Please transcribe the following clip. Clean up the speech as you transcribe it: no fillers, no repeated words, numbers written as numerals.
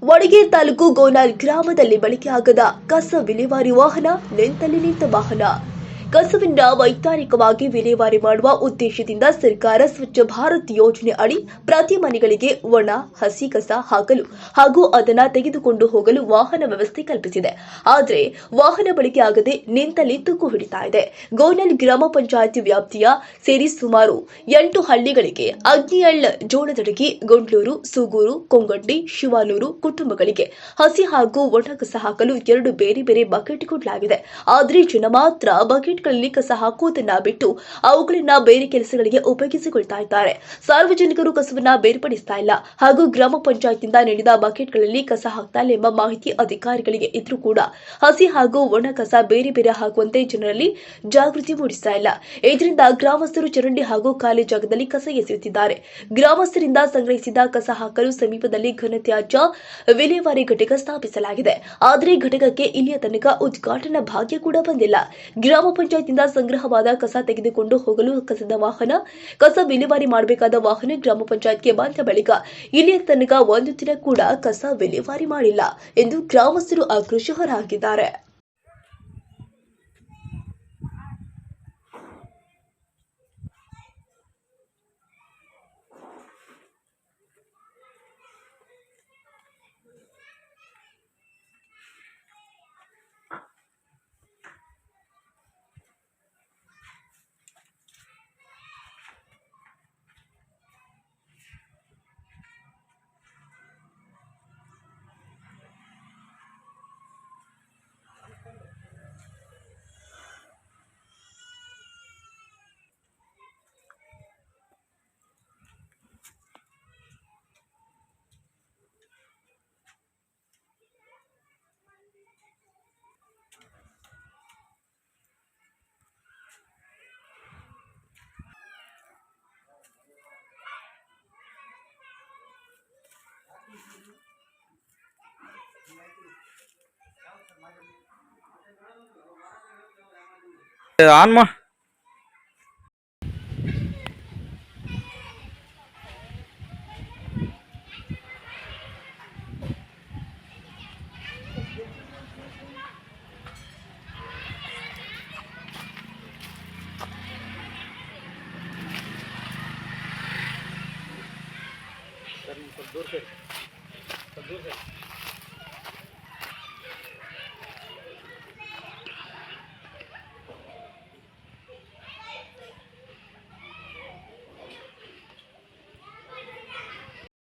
ವಡಗೇರಿ ತಾಲೂಕು ಗೋನಾಲ್ ಗ್ರಾಮದಲ್ಲಿ ಬಳಕೆಯಾಗದ ಕಸ ವಿಲೇವಾರಿ ವಾಹನ ನಿಂತಲ್ಲಿ ನಿಂತ ವಾಹನ. ಕಸವನ್ನು ವೈಜ್ಞಾನಿಕವಾಗಿ ವಿಲೇವಾರಿ ಮಾಡುವ ಉದ್ದೇಶದಿಂದ ಸರ್ಕಾರ ಸ್ವಚ್ಛ ಭಾರತ್ ಯೋಜನೆ ಅಡಿ ಪ್ರತಿ ಮನೆಗಳಿಗೆ ಒಣ ಹಸಿ ಕಸ ಹಾಕಲು ಹಾಗೂ ಅದನ್ನು ತೆಗೆದುಕೊಂಡು ಹೋಗಲು ವಾಹನ ವ್ಯವಸ್ಥೆ ಕಲ್ಪಿಸಿದೆ. ಆದರೆ ವಾಹನ ಬಳಕೆಯಾಗದೆ ನಿಂತಲ್ಲಿ ತುಕ್ಕು ಹಿಡಿತಾ ಇದೆ. ಗೋನಾಲ್ ಗ್ರಾಮ ಪಂಚಾಯಿತಿ ವ್ಯಾಪ್ತಿಯ ಸೇರಿ ಸುಮಾರು 8 ಹಳ್ಳಿಗಳಿಗೆ ಅಗ್ನಿಯಳ್, ಜೋಳದಡಗಿ, ಗೊಂಡ್ಲೂರು, ಸೂಗೂರು, ಕೊಂಗಡ್ಡಿ, ಶಿವಾನೂರು ಕುಟುಂಬಗಳಿಗೆ ಹಸಿ ಹಾಗೂ ಒಣ ಕಸ ಹಾಕಲು 2 ಬೇರೆ ಬೇರೆ ಬಕೆಟ್ ಕೊಡಲಾಗಿದೆ. ಆದರೆ ಜನ ಮಾತ್ರ ಬಕೆಟ್ಗಳಲ್ಲಿ ಕಸ ಹಾಕುವುದನ್ನ ಬಿಟ್ಟು ಅವುಗಳನ್ನ ಬೇರೆ ಕೆಲಸಗಳಿಗೆ ಉಪಯೋಗಿಸಿಕೊಳ್ತಾ ಇದ್ದಾರೆ. ಸಾರ್ವಜನಿಕರು ಕಸವನ್ನ ಬೇರ್ಪಡಿಸ್ತಾ ಇಲ್ಲ ಹಾಗೂ ಗ್ರಾಮ ಪಂಚಾಯತ್ನಿಂದ ನೀಡಿದ ಬಕೆಟ್ಗಳಲ್ಲಿ ಕಸ ಹಾಕ್ತಾ ಇಲ್ಲ ಎಂಬ ಮಾಹಿತಿ ಅಧಿಕಾರಿಗಳಿಗೆ ಇದ್ರೂ ಕೂಡ ಹಸಿ ಹಾಗೂ ಒಣ ಕಸ ಬೇರೆ ಬೇರೆ ಹಾಕುವಂತೆ ಜನರಲ್ಲಿ ಜಾಗೃತಿ ಮೂಡಿಸ್ತಾ ಇಲ್ಲ. ಇದರಿಂದ ಗ್ರಾಮಸ್ಥರು ಚರಂಡಿ ಹಾಗೂ ಖಾಲಿ ಜಾಗದಲ್ಲಿ ಕಸ ಎಸೆಯುತ್ತಿದ್ದಾರೆ. ಗ್ರಾಮಸ್ಥರಿಂದ ಸಂಗ್ರಹಿಸಿದ ಕಸ ಹಾಕಲು ಸಮೀಪದಲ್ಲಿ ಘನತ್ಯಾಜ್ಯ ವಿಲೇವಾರಿ ಘಟಕ ಸ್ಥಾಪಿಸಲಾಗಿದೆ. ಆದರೆ ಘಟಕಕ್ಕೆ ಇಲ್ಲಿಯ ತನಕ ಉದ್ಘಾಟನಾ ಭಾಗ್ಯ ಕೂಡ ಬಂದಿಲ್ಲ. ಗ್ರಾಮ ಪಂಚಾಯತ್ನಿಂದ ಸಂಗ್ರಹವಾದ ಕಸ ತೆಗೆದುಕೊಂಡು ಹೋಗಲು ಕಸದ ವಾಹನ, ಕಸ ವಿಲೇವಾರಿ ಮಾಡಬೇಕಾದ ವಾಹನ ಗ್ರಾಮ ಪಂಚಾಯತ್ಗೆ ಬಂದ ಬಳಿಕ ಇಲ್ಲಿಯ ತನಕ ಒಂದು ದಿನ ಕೂಡ ಕಸ ವಿಲೇವಾರಿ ಮಾಡಿಲ್ಲ ಎಂದು ಗ್ರಾಮಸ್ಥರು ಆಕ್ರೋಶ ಹೊರಹಾಕಿದ್ದಾರೆ. ಆನ್ ಮಾ दूर से